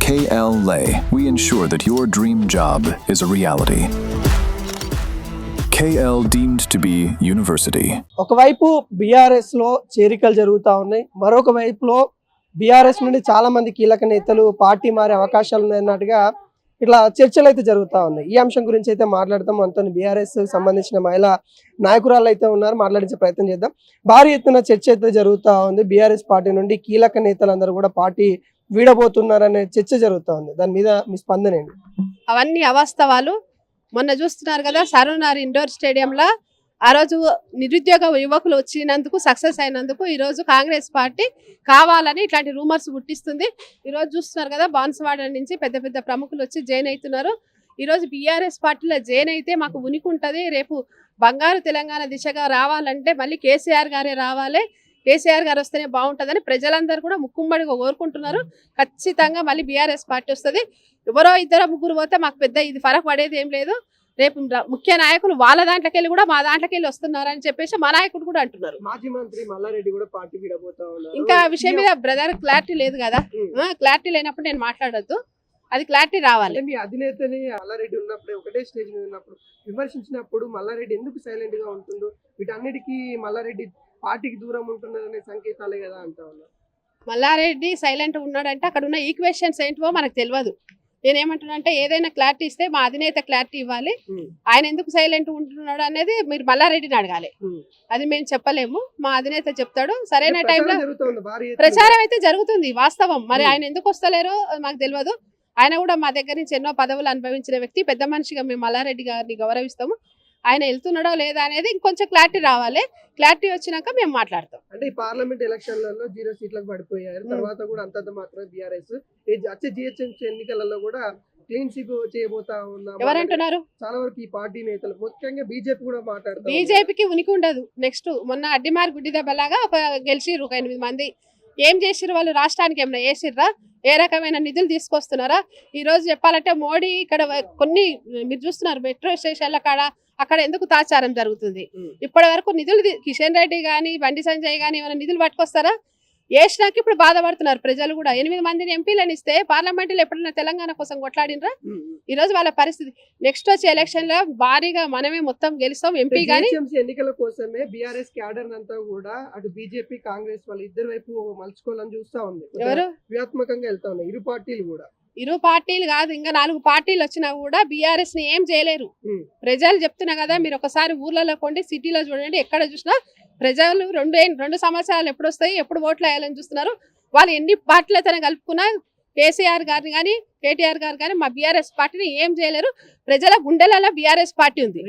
KL Lay, we ensure that your dream job is a reality. KL deemed to be university. ఒకవైపు BRS లో చేరికలు జరుగుతూ ఉన్నాయి, మరొక వైపులో బీఆర్ఎస్ నుండి చాలా మంది కీలక నేతలు పార్టీ మారే అవకాశాలు ఉన్నాయన్నట్టుగా ఇట్లా చర్చలు అయితే జరుగుతూ ఉన్నాయి. ఈ అంశం గురించి అయితే మాట్లాడతాం. మనతో బీఆర్ఎస్ సంబంధించిన మహిళా నాయకురాలు అయితే ఉన్నారు, మాట్లాడించే ప్రయత్నం చేద్దాం. భారీ ఎత్తున చర్చ అయితే జరుగుతూ ఉంది. బీఆర్ఎస్ పార్టీ నుండి కీలక నేతలందరూ కూడా పార్టీ వీడబోతున్నారనే చర్చ జరుగుతూ ఉంది. దాని మీద మీ స్పందన ఏంటి? అవన్నీ అవాస్తవాలు. మొన్న చూస్తున్నారు కదా, సరూనార్ ఇండోర్ స్టేడియంలో ఆ రోజు నిరుద్యోగ యువకులు వచ్చినందుకు సక్సెస్ అయినందుకు ఈరోజు కాంగ్రెస్ పార్టీ కావాలని ఇట్లాంటి రూమర్స్ పుట్టిస్తుంది. ఈరోజు చూస్తున్నారు కదా, బాన్సువాడ నుంచి పెద్ద పెద్ద ప్రముఖులు వచ్చి జాయిన్ అవుతున్నారు. ఈరోజు బీఆర్ఎస్ పార్టీలో జాయిన్ అయితే మాకు ఉనికి ఉంటుంది. రేపు బంగారు తెలంగాణ దిశగా రావాలంటే మళ్ళీ కేసీఆర్ గారే రావాలి, కేసీఆర్ గారు వస్తేనే బాగుంటుందని ప్రజలందరూ కూడా ముక్కుమ్మడిగా కోరుకుంటున్నారు. ఖచ్చితంగా మళ్ళీ బీఆర్ఎస్ పార్టీ వస్తుంది. ఎవరో ఇద్దరు ముగ్గురు పోతే మాకు పెద్ద ఇది ఫరక్ పడేది ఏం లేదు. రేపు ముఖ్య నాయకులు వాళ్ళ దాంట్లోకి వెళ్ళి కూడా మా దాంట్లోకి వెళ్ళి వస్తున్నారు అని చెప్పేసి మా నాయకుడు కూడా అంటున్నారు. మాజీ మంత్రి మల్లారెడ్డి కూడా పార్టీ వీడబోతా ఉన్నారు. ఇంకా విషయం మీద బ్రదర్ క్లారిటీ లేదు కదా, క్లారిటీ లేనప్పుడు నేను మాట్లాడొద్దు, అది క్లారిటీ రావాలి. మీ అధినేతని మల్లారెడ్డి ఉన్నప్పుడు ఒకటే స్టేజ్ మీద ఉన్నప్పుడు విమర్శించినప్పుడు మల్లారెడ్డి ఎందుకు సైలెంట్ గా ఉంటుందో, వీటన్నిటికీ మల్లారెడ్డి పార్టీకి దూరం ఉంటున్నారనే సంకేతాలే కదా అంటా ఉన్నారు. మల్లారెడ్డి సైలెంట్ ఉన్నాడంటే అక్కడ ఉన్న ఈక్వేషన్స్ ఏంటివో మనకు తెలియదు. నేనేమంటున్నానంటే ఏదైనా క్లారిటీ ఇస్తే మా అధినేత క్లారిటీ ఇవ్వాలి. ఆయన ఎందుకు సైలెంట్ ఉంటున్నాడు అనేది మీరు మల్లారెడ్డిని అడగాలి, అది మేము చెప్పలేము. మా అధినేత చెప్తాడు. సరైన టైంలో ప్రచారం అయితే జరుగుతుంది, వాస్తవం. మరి ఆయన ఎందుకు వస్తలేరో మాకు తెలియదు. ఆయన కూడా మా దగ్గర నుంచి ఎన్నో పదవులు అనుభవించిన వ్యక్తి, పెద్ద మనిషిగా మేము మల్లారెడ్డి గారిని గౌరవిస్తాము. ఆయన వెళ్తున్నాడో లేదా అనేది ఇంకొంచెం క్లారిటీ రావాలి. క్లారిటీ వచ్చినాక మేము మాట్లాడతాం. అంటే ఈ పార్లమెంట్ ఎలక్షన్లలో 0 సీట్లకు పడిపోయారు. తర్వాత కూడా అంతంత మాత్రం బీఆర్ఎస్ వచ్చే జిహెచ్ఎంసీ ఎన్నికలలో కూడా క్లీన్ స్వీప్ చేయబోతా ఉన్నా ఎవరంటున్నారు? చాలా వరకు ఈ పార్టీ నేతలు, ముఖ్యంగా బీజేపీ కూడా మాట్లాడుతారు. బీజేపీకి ఉనికి ఉండదు. నెక్స్ట్ మొన్న అడ్డిమార్ గుడ్డి దెబ్బలాగా ఒక గెలిచిర్రు 8 మంది. ఏం చేసిర్రు వాళ్ళు? రాష్ట్రానికి ఏమైనా వేసిర్రా? ఏ రకమైన నిధులు తీసుకొస్తున్నారా? ఈ రోజు చెప్పాలంటే మోడీ ఇక్కడ కొన్ని మీరు చూస్తున్నారు మెట్రో స్టేషన్ల కాడ అక్కడ ఎందుకు తాచారం జరుగుతుంది. ఇప్పటి వరకు నిధులు కిషన్ రెడ్డి గాని బండి సంజయ్ గాని ఏమైనా నిధులు పట్టుకొస్తారా? వేసినాక ఇప్పుడు బాధపడుతున్నారు ప్రజలు కూడా. 8 మందిని ఎంపీలను ఇస్తే పార్లమెంట్లో ఎప్పుడైనా తెలంగాణ కోసం కొట్లాడినరా? ఈ రోజు వాళ్ళ పరిస్థితి. నెక్స్ట్ వచ్చే ఎలక్షన్ లో భారీగా మనమే మొత్తం గెలుస్తాం ఎంపీ గానీ. ఎన్నికల కోసమే బీఆర్ఎస్ క్యాడర్ అంతా కూడా అటు బీజేపీ కాంగ్రెస్ వాళ్ళు ఇద్దరు వైపు మలుచుకోవాలని చూస్తా ఉంది. ఎవరు వ్యూహాత్మకంగా వెళ్తా ఉన్నాయి ఇరు పార్టీలు కూడా. ఇరు పార్టీలు కాదు, ఇంకా 4 పార్టీలు వచ్చినా కూడా బీఆర్ఎస్ ని ఏం చేయలేరు. ప్రజలు చెప్తున్నా కదా, మీరు ఒకసారి ఊర్లలో కొండి సిటీలో చూడండి, ఎక్కడ చూసినా ప్రజలు 2 సంవత్సరాలు ఎప్పుడు వస్తాయి, ఎప్పుడు ఓట్లు వేయాలని చూస్తున్నారు. వాళ్ళు ఎన్ని పార్టీలతో కలుపుకున్నా కేసీఆర్ గారిని కానీ కేటీఆర్ గారు కానీ మా బీఆర్ఎస్ పార్టీని ఏం చేయలేరు. ప్రజల గుండెలలో బీఆర్ఎస్ పార్టీ ఉంది.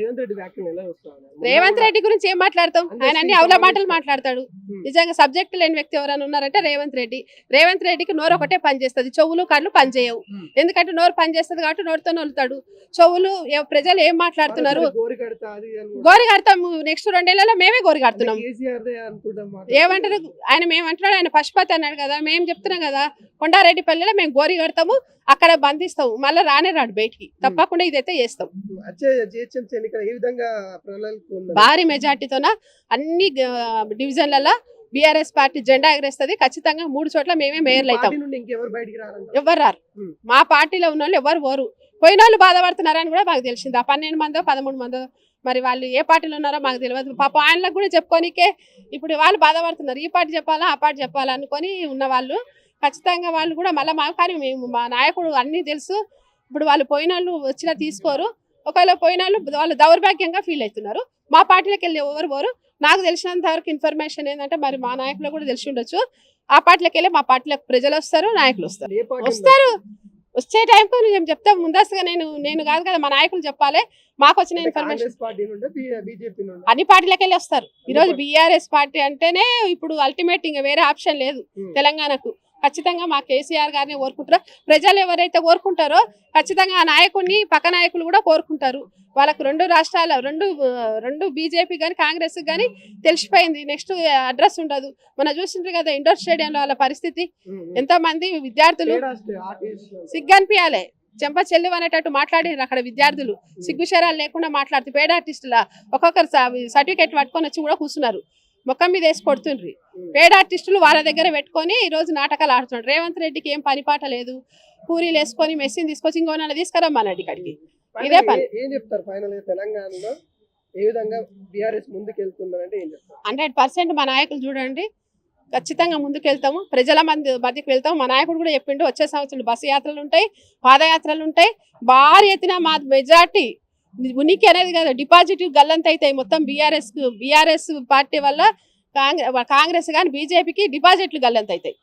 రేవంత్ రెడ్డి గురించి ఏం మాట్లాడతాం? ఆయన అన్ని అవల మాటలు మాట్లాడతాడు. నిజంగా సబ్జెక్ట్ లేని వ్యక్తి ఎవరైనా ఉన్నారంటే రేవంత్ రెడ్డి. రేవంత్ రెడ్డికి నోరు ఒకటే పనిచేస్తుంది, చెవులు కళ్ళు పనిచేయవు. ఎందుకంటే నోరు పనిచేస్తుంది కాబట్టి నోరుతో నొలుతాడు. చెవులు ప్రజలు ఏం మాట్లాడుతున్నారు? గోరి కడతాము. నెక్స్ట్ 2 ఏళ్లలో మేమే గోరి కడుతున్నాం. ఏమంటారు ఆయన? మేమంటున్నాడు ఆయన పశుపతి అన్నాడు కదా, మేము చెప్తున్నాం కదా, కొండారెడ్డిపల్లిలో మేము గోరి కడతాము, అక్కడ బంధిస్తాము, మళ్ళీ రానే రాడు బయటికి. తప్పకుండా ఇదైతే చేస్తాం. భారీ మెజార్టీతోన అన్ని డివిజన్లలో బీఆర్ఎస్ పార్టీ జెండా ఎగరేస్తుంది. ఖచ్చితంగా 3 చోట్ల మేమే మేయర్లు అవుతాం. ఎవరు రారు. మా పార్టీలో ఉన్న వాళ్ళు ఎవరు పోరు. పోయిన వాళ్ళు బాధపడుతున్నారని కూడా మాకు తెలిసింది. ఆ 12 మందో 13 మందో మరి వాళ్ళు ఏ పార్టీలో ఉన్నారో మాకు తెలియదు. పాప ఆయనలకు కూడా చెప్పుకోనికే ఇప్పుడు వాళ్ళు బాధపడుతున్నారు. ఈ పార్టీ చెప్పాలా ఆ పార్టీ చెప్పాలా అనుకొని ఉన్న వాళ్ళు ఖచ్చితంగా వాళ్ళు కూడా మళ్ళీ కానీ మేము మా నాయకుడు అన్నీ తెలుసు. ఇప్పుడు వాళ్ళు పోయిన వాళ్ళు వచ్చినా తీసుకోరు. ఒకవేళ పోయిన వాళ్ళు దౌర్భాగ్యంగా ఫీల్ అవుతున్నారు. మా పార్టీలోకి వెళ్ళి ఎవరు పోరు. నాకు తెలిసినంత వరకు ఇన్ఫర్మేషన్ ఏంటంటే మరి మా నాయకులు కూడా తెలిసి ఉండొచ్చు. ఆ పార్టీలోకి వెళ్ళి మా పార్టీలోకి ప్రజలు వస్తారు, నాయకులు వస్తారు. వచ్చే టైంకు నేను చెప్తా ముందస్తుగా. నేను కాదు కదా, మా నాయకులు చెప్పాలి. మాకు వచ్చిన ఇన్ఫర్మేషన్ అన్ని పార్టీలకు వెళ్ళి వస్తారు. ఈ రోజు బీఆర్ఎస్ పార్టీ అంటేనే ఇప్పుడు అల్టిమేట్, ఇంకా వేరే ఆప్షన్ లేదు తెలంగాణకు. ఖచ్చితంగా మా కేసీఆర్ గారిని కోరుకుంటారు. ప్రజలు ఎవరైతే కోరుకుంటారో ఖచ్చితంగా ఆ నాయకుడిని పక్క నాయకులు కూడా కోరుకుంటారు. వాళ్ళకు 2 రాష్ట్రాల రెండు బీజేపీ కానీ కాంగ్రెస్ కానీ తెలిసిపోయింది. నెక్స్ట్ అడ్రస్ ఉండదు. మనం చూసిండ్రు కదా ఇండోర్ స్టేడియంలో వాళ్ళ పరిస్థితి. ఎంతో మంది విద్యార్థులు సిగ్గనిపించాలి, చెంప చెల్లి అనేటట్టు మాట్లాడారు అక్కడ విద్యార్థులు. సిగ్గుశరాలు లేకుండా మాట్లాడుతూ పేడ ఆర్టిస్టుల ఒక్కొక్కరు సర్టిఫికేట్ పట్టుకొని వచ్చి కూడా కూర్చున్నారు. ముఖం మీద వేసి కొడుతుండ్రి. పేడ ఆర్టిస్టులు వాళ్ళ దగ్గర పెట్టుకొని ఈ రోజు నాటకాలు ఆడుతున్నారు. రేవంత్ రెడ్డికి ఏం పని పాట లేదు. పూరీలు వేసుకొని మెస్సిని తీసుకొచ్చి ఇంకోనన్నా తీసుకురమ్మన్నాడు ఇక్కడికి. ఇదే పని. ఏం చెప్తారు ఫైనల్ తెలంగాణలో ఏ విధంగా బీఆర్ఎస్ ముందుకు వెళ్తుందంటే ఏం చెప్తారు? 100% మా నాయకులు చూడండి, ఖచ్చితంగా ముందుకు వెళ్తాము, ప్రజల మధ్యకి వెళ్తాము. మా నాయకుడు కూడా చెప్పిండు, వచ్చే సంవత్సరం బస్సు యాత్రలు ఉంటాయి, పాదయాత్రలు ఉంటాయి. భారీ ఎత్తున మా మెజార్టీ ఉనికి అనేది కదా, డిపాజిట్ గల్లంత అవుతాయి మొత్తం. బీఆర్ఎస్ పార్టీ వల్ల కాంగ్రెస్ కానీ బీజేపీకి డిపాజిట్లు గల్లంత అవుతాయి.